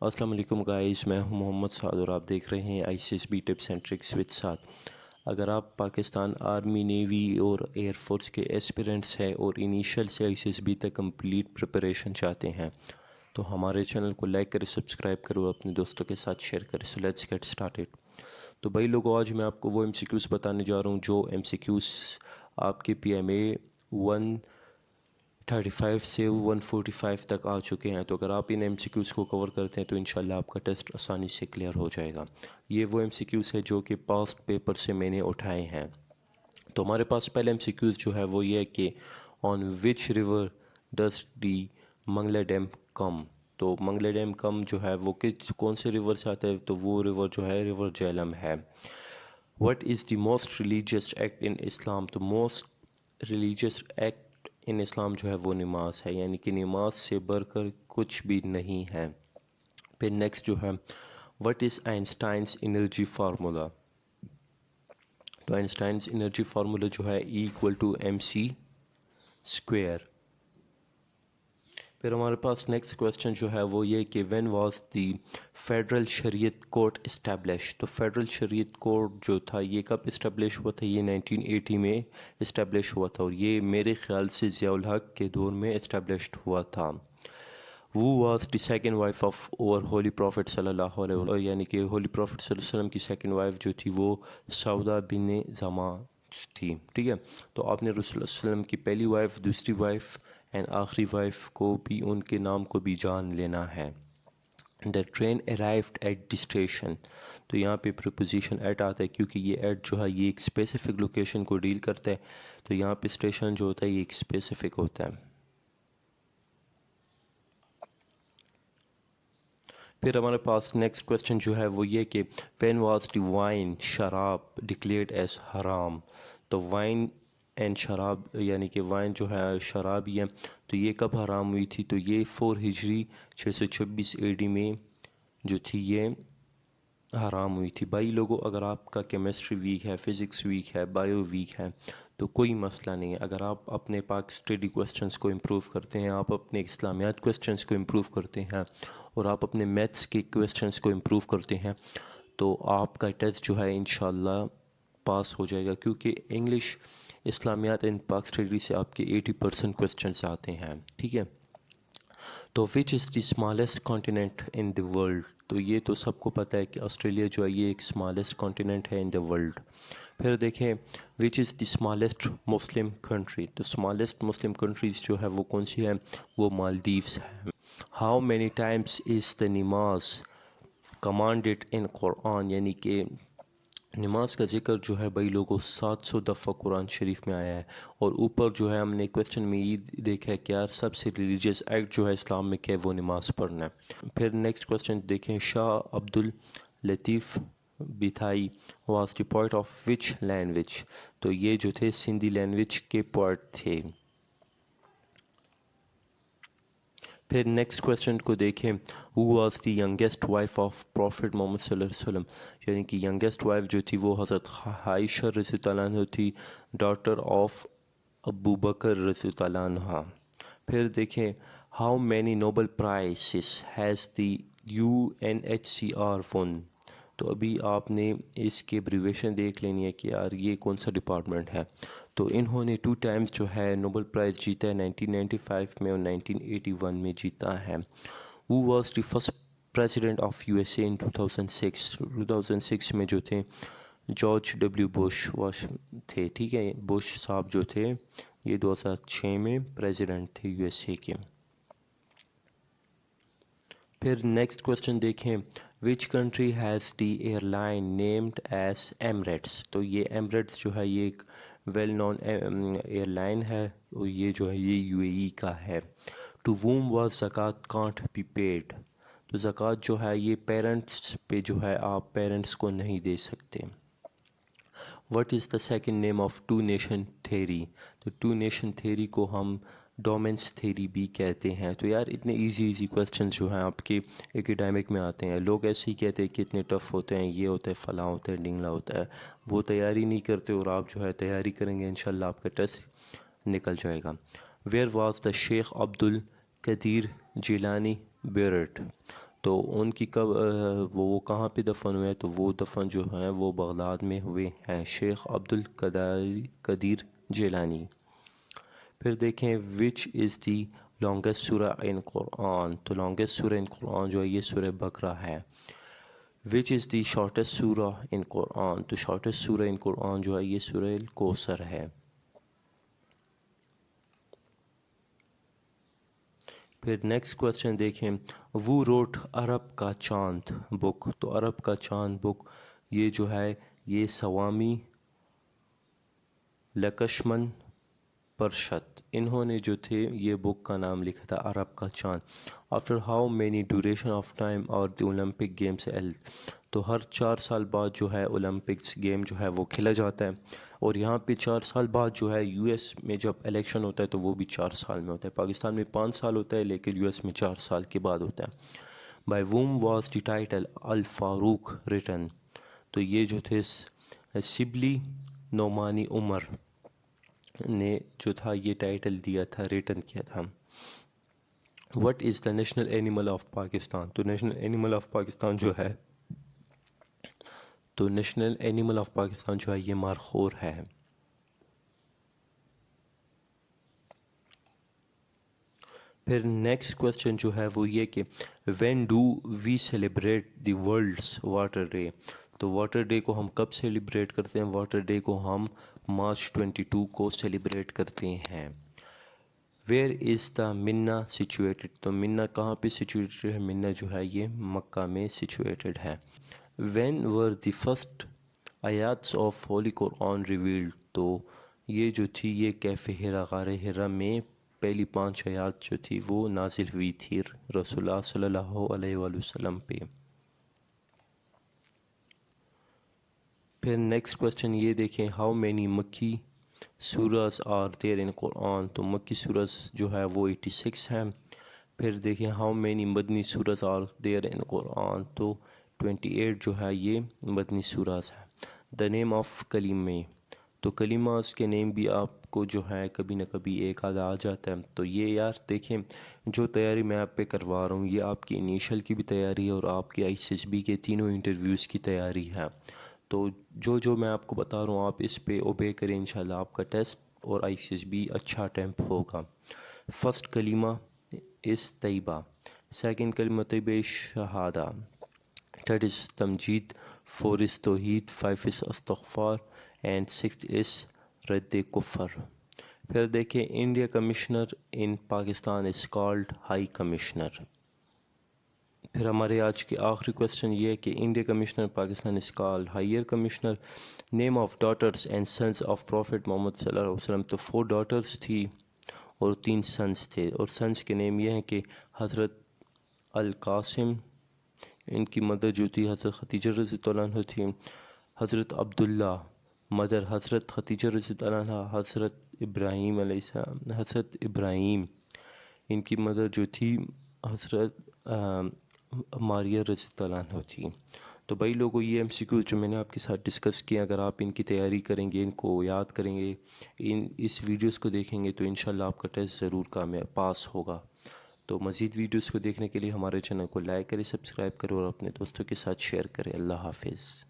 السلام علیکم گائز، میں ہوں محمد سعد اور آپ دیکھ رہے ہیں ICSB tips and tricks with Saad. اگر آپ پاکستان آرمی، نیوی اور ایئر فورس کے ایسپیرنٹس ہیں اور انیشل سے ICSB تک کمپلیٹ پریپریشن چاہتے ہیں تو ہمارے چینل کو لائک کریں، سبسکرائب کرو، اپنے دوستوں کے ساتھ شیئر کریں۔ So let's get started. تو بھائی لوگوں، آج میں آپ کو وہ MCQs بتانے جا رہا ہوں جو MCQs آپ کے PMA 135 سے 145 تک آ چکے ہیں۔ تو اگر آپ ان MCQs کو کور کرتے ہیں تو انشاءاللہ آپ کا ٹیسٹ آسانی سے کلیئر ہو جائے گا۔ یہ وہ MCQs ہے جو کہ پاسٹ پیپر سے میں نے اٹھائے ہیں۔ تو ہمارے پاس پہلے MCQs جو ہے وہ یہ ہے کہ on which river does the Mangla dam come. تو منگلا ڈیم کم جو ہے وہ کون سے ریور سے آتا ہے؟ تو وہ ریور جو ہے ریور جہلم ہے۔ What is the most religious act in Islam? تو most religious act in Islam جو ہے وہ نماز ہے، یعنی کہ نماز سے بڑھ کر کچھ بھی نہیں ہے۔ پھر نیکسٹ جو ہے وٹ از آئنسٹائنز انرجی فارمولا؟ تو آئنسٹائنز انرجی فارمولا جو ہے E = mc²۔ پھر ہمارے پاس نیکسٹ کویسچن جو ہے وہ یہ کہ وین واز دی فیڈرل شریعت کورٹ اسٹیبلش؟ تو فیڈرل شریعت کورٹ جو تھا یہ کب اسٹیبلش ہوا تھا؟ یہ 1980 میں اسٹیبلش ہوا تھا، اور یہ میرے خیال سے ضیاء الحق کے دور میں اسٹیبلشڈ ہوا تھا۔ وہ was the second wife of over holy prophet صلی اللہ علیہ وسلم، یعنی کہ ہولی پروفٹ صلی اللہ علیہ وسلم کی سیکنڈ وائف جو تھی وہ سودا بن زمعہ تھی، ٹھیک ہے۔ تو آپ نے رسول اللہ صلی اللہ علیہ وسلم کی پہلی وائف، دوسری وائف اینڈ آخری وائف کو بھی ان کے نام کو بھی جان لینا ہے۔ The train arrived at the station. تو یہاں پہ پریپوزیشن ایٹ آتا ہے کیونکہ یہ ایٹ جو ہے یہ ایک اسپیسیفک لوکیشن کو ڈیل کرتا ہے، تو یہاں پہ اسٹیشن جو ہوتا ہے یہ ایک اسپیسیفک ہوتا ہے۔ پھر ہمارے پاس نیکسٹ کویسچن جو ہے وہ یہ کہ وین واز دی وائن شراب ڈکلیئرڈ ایز حرام؟ تو وائن اینڈ شراب یعنی کہ وائن جو ہے شراب ہی ہے، تو یہ کب حرام ہوئی تھی؟ تو یہ 4 ہجری 626 AD میں جو تھی یہ حرام ہوئی تھی۔ بھائی لوگوں، اگر آپ کا کیمسٹری ویک ہے، فزکس ویک ہے، بایو ویک ہے تو کوئی مسئلہ نہیں ہے۔ اگر آپ اپنے پاک اسٹڈی کویسچنس کو امپروو کرتے ہیں، آپ اپنے اسلامیات کویسچنس کو امپروو کرتے ہیں اور آپ اپنے میتھس کے کویسچنس کو امپروو کرتے ہیں تو آپ کا ٹیسٹ جو ہے انشاءاللہ پاس ہو جائے گا، کیونکہ انگلش، اسلامیات اینڈ پاک اسٹڈی سے آپ کے 80% کویسچنس آتے ہیں، ٹھیک ہے۔ تو which is the smallest continent in the world? تو یہ تو سب کو پتہ ہے کہ آسٹریلیا جو ہے یہ ایک اسمالسٹ کانٹیننٹ ہے ان دی ورلڈ۔ پھر دیکھیں وچ is the smallest Muslim country? تو اسمالسٹ مسلم کنٹریز جو ہے وہ کون سی ہے؟ وہ مالدیوز ہے۔ ہاؤ مینی ٹائمس از دا نماز کمانڈڈ ان قرآن؟ یعنی کہ نماز کا ذکر جو ہے بھائی لوگوں 700 دفعہ قرآن شریف میں آیا ہے، اور اوپر جو ہے ہم نے کویسچن میں یہ دیکھا ہے کہ یار سب سے ریلیجیس ایکٹ جو ہے اسلام میں کیا ہے وہ نماز پڑھنا ہے۔ پھر نیکسٹ کویسچن دیکھیں شاہ عبد اللطیف بتائی was the poet of which language? تو یہ جو تھے سندھی لینگویج کے پوئٹ تھے۔ پھر نیکسٹ کویسچن کو دیکھیں who was the youngest wife of prophet Muhammad صلی اللہ علیہ وسلم؟ یعنی کہ ینگیسٹ وائف جو تھی وہ حضرت عائشہ رضی اللہ عنہ تھی، ڈاٹر آف ابو بکر رضی اللہ عنہ۔ پھر دیکھیں how many Nobel prizes has the UNHCR won? تو ابھی آپ نے اس کی ایبریویشن دیکھ لینی ہے کہ یار یہ کون سا ڈپارٹمنٹ ہے۔ تو انہوں نے 2 ٹائمز جو ہے نوبل پرائز جیتا ہے، 1995 میں اور 1981 میں جیتا ہے۔ ہو was the first president of USA ان 2006 میں جو تھے جارج W بش تھے، ٹھیک ہے۔ بش صاحب جو تھے یہ 2006 میں پریزیڈنٹ تھے USA کے۔ پھر نیکسٹ کویسچن دیکھیں which country has the airline named as Emirates? تو یہ ایمریٹس جو ہے یہ ایک ویل نون ایئر لائن ہے، اور یہ جو ہے یہ UAE کا ہے۔ ٹو ووم واز زکوٰۃ کانٹ بی پیڈ؟ تو زکوٰۃ جو ہے یہ پیرنٹس پہ جو ہے آپ پیرنٹس کو نہیں دے سکتے۔ What is the second name of two nation theory? تو ٹو نیشن تھیری کو ہم ڈومینس تھیری بھی کہتے ہیں۔ تو یار اتنے ایزی کویسچنز جو ہیں آپ کے ایکیڈیمک میں آتے ہیں، لوگ ایسے ہی کہتے ہیں کہ اتنے ٹف ہوتے ہیں، یہ ہوتا ہے فلاں ہوتا ہے ڈنگلا ہوتا ہے، وہ تیاری نہیں کرتے اور آپ جو ہے تیاری کریں گے انشاءاللہ آپ کا ٹیسٹ نکل جائے گا۔ ویئر واز دا شیخ عبد القدیر جیلانی بیورڈ؟ تو ان کی کب وہ کہاں پہ دفن ہوئے ہیں؟ تو وہ دفن جو ہیں وہ بغداد میں ہوئے ہیں، شیخ عبد القدیر جیلانی۔ پھر دیکھیں وچ از دی لانگیسٹ سورہ ان قرآن، تو لانگیسٹ سورہ ان قرآن جو ہے یہ سورہ بقرہ ہے۔ وچ از دی شارٹیسٹ سورہ ان قرآن، تو شارٹیسٹ سورہ ان قرآن جو ہے یہ سورہ الکوثر ہے۔ پھر نیکسٹ کویسچن دیکھیں، وہ روٹ عرب کا چاند بک، تو عرب کا چاند بک یہ جو ہے یہ سوامی لکشمن پرشت، انہوں نے جو تھے یہ بک کا نام لکھا تھا عرب کا چاند۔ After how many duration of time اور دی اولمپک گیمس ایلڈ، تو ہر 4 سال بعد جو ہے اولمپکس گیم جو ہے وہ کھیلا جاتا ہے، اور یہاں پہ 4 سال بعد جو ہے یو ایس میں جب الیکشن ہوتا ہے تو وہ بھی 4 سال میں ہوتا ہے، پاکستان میں 5 سال ہوتا ہے لیکن یو ایس میں 4 سال کے بعد ہوتا ہے۔ By whom was the title Al Farooq written, تو یہ جو تھے سبلی نعمانی عمر نے جو تھا یہ ٹائٹل دیا تھا، ریٹن کیا تھا۔ What is the national animal of Pakistan, تو نیشنل اینیمل آف پاکستان جو ہے، تو نیشنل اینیمل آف پاکستان جو ہے یہ مارخور ہے۔ پھر نیکسٹ کویسچن جو ہے وہ یہ کہ when do we celebrate the world's water day, تو واٹر ڈے کو ہم کب سیلیبریٹ کرتے ہیں؟ واٹر ڈے کو ہم مارچ 22 کو سیلیبریٹ کرتے ہیں۔ ویئر از دا منا سچویٹڈ، تو منا کہاں پہ سچویٹڈ ہے؟ منا جو ہے یہ مکہ میں سچویٹڈ ہے۔ وین ور دی فرسٹ آیاتس آف ہولی قرآن ریویلڈ، تو یہ جو تھی یہ کیف ہرا، غار ہرا میں پہلی 5 آیات جو تھی وہ نازل ہوئی تھی رسول اللہ صلی اللہ علیہ وآلہ وسلم پہ۔ پھر نیکسٹ کویسچن یہ دیکھیں، ہاؤ مینی مکی سورز آر دیر ان قرآن، تو مکی سورز جو ہے وہ 86 ہیں۔ پھر دیکھیں how many Madani سورز are there ان قرآن، تو 28 جو ہے یہ مدنی سورز ہے۔ دا نیم آف کلیمے، تو کلیماز کے نیم بھی آپ کو جو ہے کبھی نہ کبھی ایک آدھا آ جاتا ہے، تو یہ یار دیکھیں جو تیاری میں آپ پہ کروا رہا ہوں یہ آپ کی انیشل کی بھی تیاری ہے اور آپ کی آئی سی ایس بی کے تینوں انٹرویوز کی تیاری ہے، تو جو میں آپ کو بتا رہا ہوں آپ اس پہ اوبے کریں، انشاءاللہ آپ کا ٹیسٹ اور آئی سی ایس بی اچھا اٹیمپ ہوگا۔ فرسٹ کلمہ اس طیبہ، سیکنڈ کلمہ طیبہ شہادہ، تھرڈ از تمجید، فور از توحید، 5 از استغفار اینڈ 6 از رد کفر۔ پھر دیکھیں India commissioner in Pakistan is called high commissioner. پھر ہمارے آج کے آخری کویسچن یہ ہے کہ India commissioner Pakistan is called higher commissioner. Name of daughters and sons of prophet Muhammad صلی اللہ علیہ وسلم، تو 4 ڈاٹرز تھی اور 3 سنس تھے، اور سنس کے نیم یہ ہیں کہ حضرت القاسم، ان کی مدر جو تھی حضرت خدیجہ رضی اللہ عنہ تھی، حضرت عبداللہ مدر حضرت خدیجہ رضی اللہ عنہ، حضرت ابراہیم علیہ السلام، حضرت ابراہیم ان کی مدر جو تھی حضرت ماریہ رضی اللہ عنہ تھی۔ تو بھائی لوگوں یہ ایم سی کیو جو میں نے آپ کے ساتھ ڈسکس کیا، اگر آپ ان کی تیاری کریں گے، ان کو یاد کریں گے، اس ویڈیوز کو دیکھیں گے تو انشاءاللہ آپ کا ٹیسٹ ضرور کامیاب پاس ہوگا۔ تو مزید ویڈیوز کو دیکھنے کے لیے ہمارے چینل کو لائک کریں، سبسکرائب کریں اور اپنے دوستوں کے ساتھ شیئر کریں۔ اللہ حافظ۔